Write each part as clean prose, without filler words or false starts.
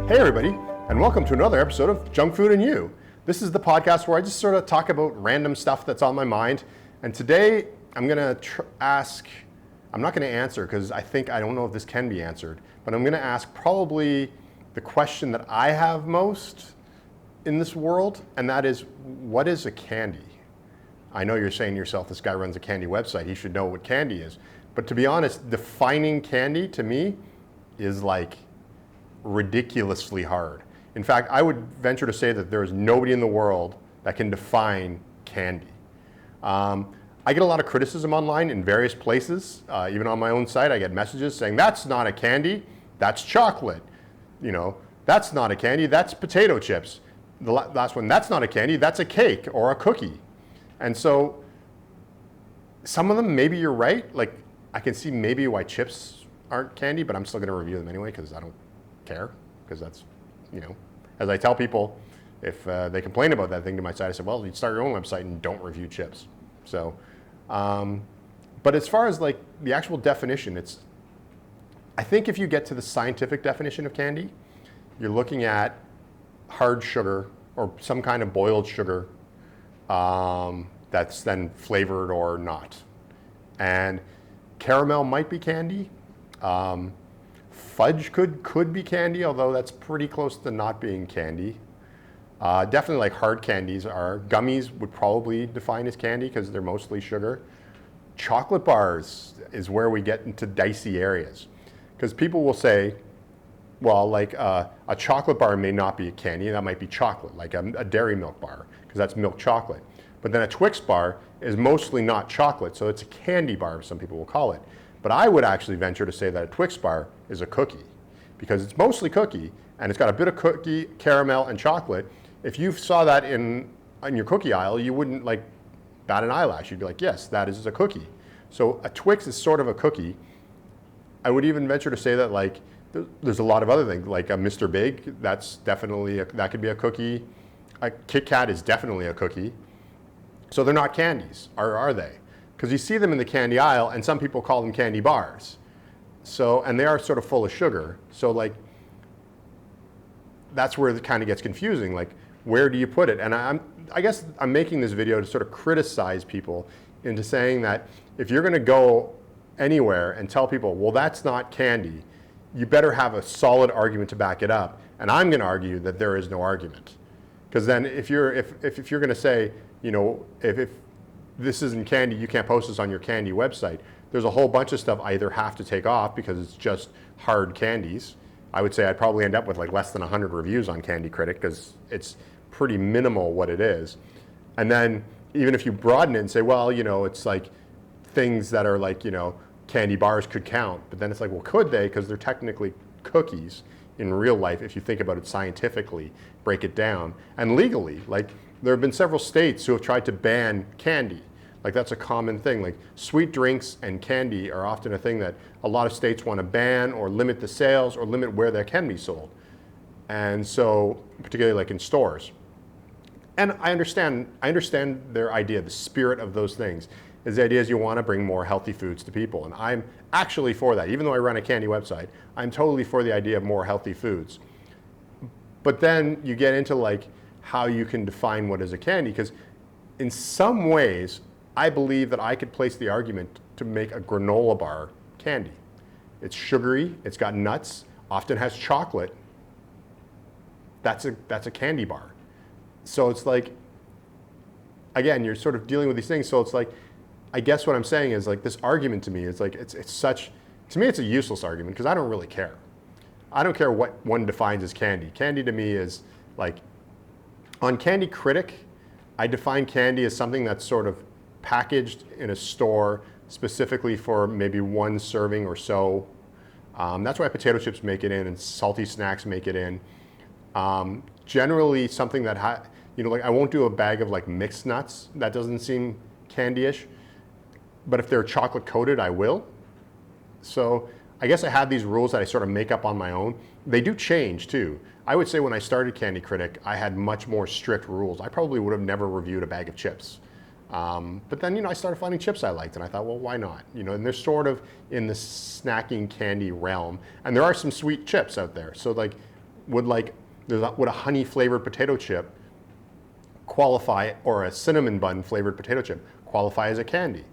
Hey everybody, and welcome to another episode of Junk Food and You. This is the podcast where I just sort of talk about random stuff that's on my mind. And today I'm going to I'm not going to answer because I don't know if this can be answered, but I'm going to ask probably the question that I have most in this world, and that is, what is a candy? I know you're saying to yourself, this guy runs a candy website, he should know what candy is. But to be honest, defining candy to me is like ridiculously hard. In fact, I would venture to say that there is nobody in the world that can define candy. I get a lot of criticism online in various places, even on my own site. I get messages saying, that's not a candy, that's chocolate. You know, that's not a candy, that's potato chips. The last one, that's not a candy, that's a cake or a cookie. And so some of them, maybe you're right. Like, I can see maybe why chips aren't candy, but I'm still going to review them anyway because I don't care, because that's, you know, as I tell people, if they complain about that thing to my site, I said, well, you start your own website and don't review chips. So, but as far as like the actual definition, I think if you get to the scientific definition of candy, you're looking at hard sugar or some kind of boiled sugar that's then flavored or not. And caramel might be candy. Fudge could be candy, although that's pretty close to not being candy. Definitely like hard candies are. Gummies would probably define as candy because they're mostly sugar. Chocolate bars is where we get into dicey areas. Because people will say, well, like a chocolate bar may not be a candy, and that might be chocolate, like a dairy milk bar, because that's milk chocolate. But then a Twix bar is mostly not chocolate, so it's a candy bar, some people will call it. But I would actually venture to say that a Twix bar is a cookie, because it's mostly cookie, and it's got a bit of cookie, caramel, and chocolate. If you saw that in your cookie aisle, you wouldn't like bat an eyelash. You'd be like, yes, that is a cookie. So a Twix is sort of a cookie. I would even venture to say that like there's a lot of other things, like a Mr. Big, that's definitely, that could be a cookie. A Kit Kat is definitely a cookie. So they're not candies, or are they? Because you see them in the candy aisle, and some people call them candy bars. So, and they are sort of full of sugar. So like, that's where it kind of gets confusing. Like, where do you put it? And I guess I'm making this video to sort of criticize people into saying that if you're gonna go anywhere and tell people, well, that's not candy, you better have a solid argument to back it up. And I'm gonna argue that there is no argument. Because then if you're gonna say, you know, if this isn't candy, you can't post this on your candy website, there's a whole bunch of stuff I either have to take off because it's just hard candies. I would say I'd probably end up with like less than 100 reviews on Candy Critic because it's pretty minimal what it is. And then even if you broaden it and say, well, you know, it's like things that are like, you know, candy bars could count, but then it's like, well, could they? Because they're technically cookies in real life if you think about it scientifically, break it down. And legally, like there have been several states who have tried to ban candy. Like that's a common thing. Like sweet drinks and candy are often a thing that a lot of states want to ban or limit the sales or limit where they can be sold. And so, particularly like in stores. And I understand their idea, the spirit of those things is the idea is you want to bring more healthy foods to people. And I'm actually for that. Even though I run a candy website, I'm totally for the idea of more healthy foods. But then you get into like how you can define what is a candy, because in some ways, I believe that I could place the argument to make a granola bar candy. It's sugary, it's got nuts, often has chocolate. That's a candy bar. So it's like, again, you're sort of dealing with these things. So it's like, I guess what I'm saying is like this argument to me is like, to me it's a useless argument because I don't really care. I don't care what one defines as candy. Candy to me is like, on Candy Critic, I define candy as something that's sort of packaged in a store specifically for maybe one serving or so. That's why potato chips make it in and salty snacks make it in. Generally something that, you know, like I won't do a bag of like mixed nuts. That doesn't seem candy-ish. But if they're chocolate coated, I will. So I guess I have these rules that I sort of make up on my own. They do change too. I would say when I started Candy Critic, I had much more strict rules. I probably would have never reviewed a bag of chips. But then, you know, I started finding chips I liked, and I thought, well, why not? You know, and they're sort of in the snacking candy realm, and there are some sweet chips out there. So like, would a honey flavored potato chip qualify, or a cinnamon bun flavored potato chip qualify as a candy?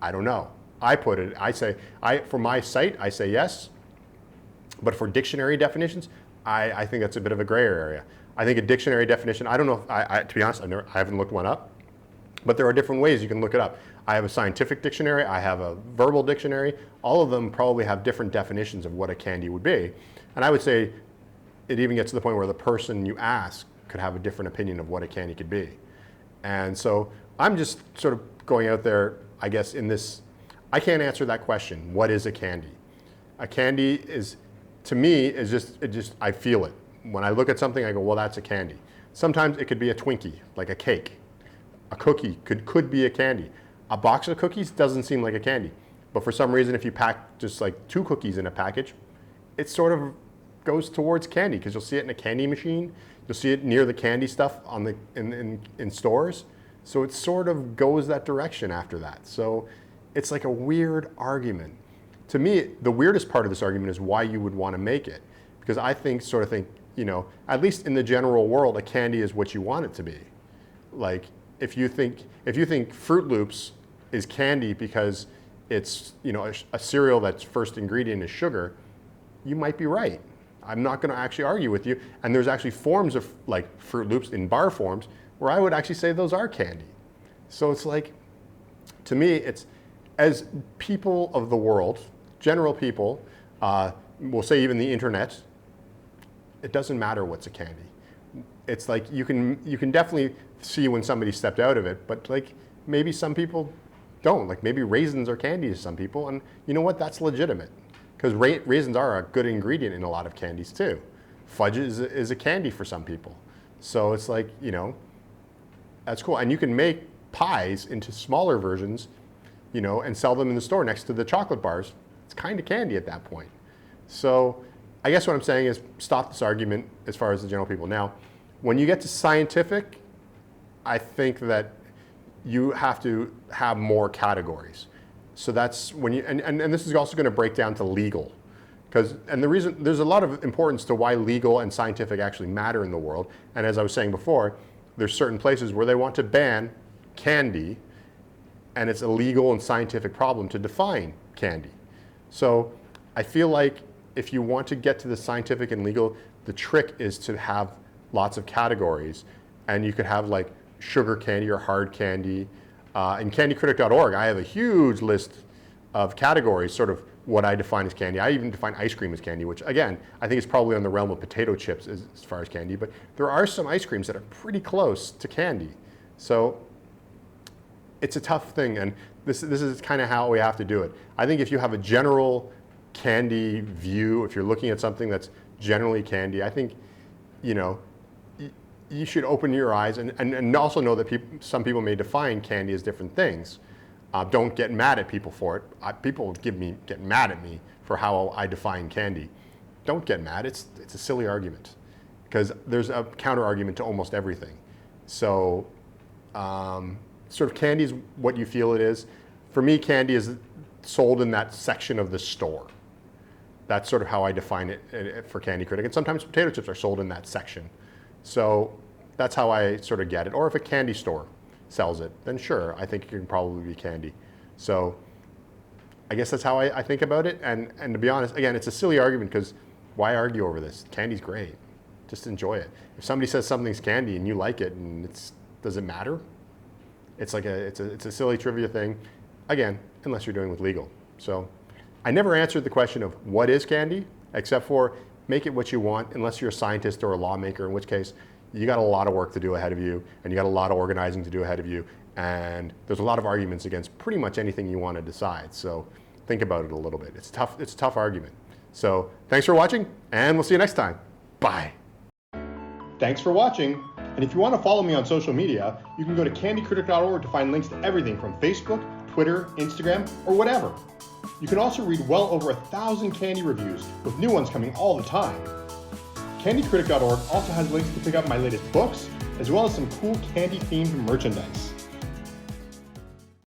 I don't know. For my site, I say yes. But for dictionary definitions, I think that's a bit of a gray area. I think a dictionary definition, I don't know, to be honest, I haven't looked one up, but there are different ways you can look it up. I have a scientific dictionary, I have a verbal dictionary. All of them probably have different definitions of what a candy would be. And I would say it even gets to the point where the person you ask could have a different opinion of what a candy could be. And so I'm just sort of going out there, I guess, in this, I can't answer that question. What is a candy? A candy is, to me, is just, I feel it. When I look at something, I go, well, that's a candy. Sometimes it could be a Twinkie, like a cake. A cookie could be a candy. A box of cookies doesn't seem like a candy. But for some reason, if you pack just like 2 cookies in a package, it sort of goes towards candy, because you'll see it in a candy machine. You'll see it near the candy stuff in stores. So it sort of goes that direction after that. So it's like a weird argument. To me, the weirdest part of this argument is why you would want to make it. Because I think, you know, at least in the general world, a candy is what you want it to be. Like, if you think Fruit Loops is candy because it's, you know, a cereal that's first ingredient is sugar, you might be right. I'm not going to actually argue with you. And there's actually forms of like Fruit Loops in bar forms where I would actually say those are candy. So it's like, to me, it's, as people of the world, general people, we'll say even the internet, it doesn't matter what's a candy. It's like you can definitely see when somebody stepped out of it, but like maybe some people don't. Like maybe raisins are candy to some people, and you know what? That's legitimate, because raisins are a good ingredient in a lot of candies too. Fudge is a candy for some people. So it's like, you know, that's cool. And you can make pies into smaller versions, you know, and sell them in the store next to the chocolate bars. It's kind of candy at that point. So I guess what I'm saying is stop this argument as far as the general people. Now, when you get to scientific, I think that you have to have more categories. So that's when you, and this is also going to break down to legal. And the reason, there's a lot of importance to why legal and scientific actually matter in the world. And as I was saying before, there's certain places where they want to ban candy, and it's a legal and scientific problem to define candy. So I feel like if you want to get to the scientific and legal, the trick is to have lots of categories. And you could have like sugar candy or hard candy. In candycritic.org, I have a huge list of categories, sort of what I define as candy. I even define ice cream as candy, which again, I think is probably on the realm of potato chips as far as candy, but there are some ice creams that are pretty close to candy. So it's a tough thing, and this is kind of how we have to do it. I think if you have a general candy view, if you're looking at something that's generally candy, I think, you know, you should open your eyes and also know that some people may define candy as different things. Don't get mad at people for it. People get mad at me for how I define candy. Don't get mad. It's a silly argument, because there's a counter argument to almost everything. So sort of candy is what you feel it is. For me, candy is sold in that section of the store. That's sort of how I define it for Candy Critic. And sometimes potato chips are sold in that section. So that's how I sort of get it. Or if a candy store sells it, then sure, I think it can probably be candy. So I guess that's how I think about it. And to be honest, again, it's a silly argument, because why argue over this? Candy's great. Just enjoy it. If somebody says something's candy and you like it, and does it matter? It's like it's a silly trivia thing. Again, unless you're doing with legal. So I never answered the question of what is candy, except for make it what you want, unless you're a scientist or a lawmaker, in which case you got a lot of work to do ahead of you, and you got a lot of organizing to do ahead of you, and there's a lot of arguments against pretty much anything you want to decide. So think about it a little bit. It's a tough argument. So thanks for watching, and we'll see you next time. Bye. Thanks for watching. And if you want to follow me on social media, you can go to candycritic.org to find links to everything from Facebook, Twitter, Instagram, or whatever. You can also read well over 1,000 candy reviews, with new ones coming all the time. Candycritic.org also has links to pick up my latest books, as well as some cool candy-themed merchandise.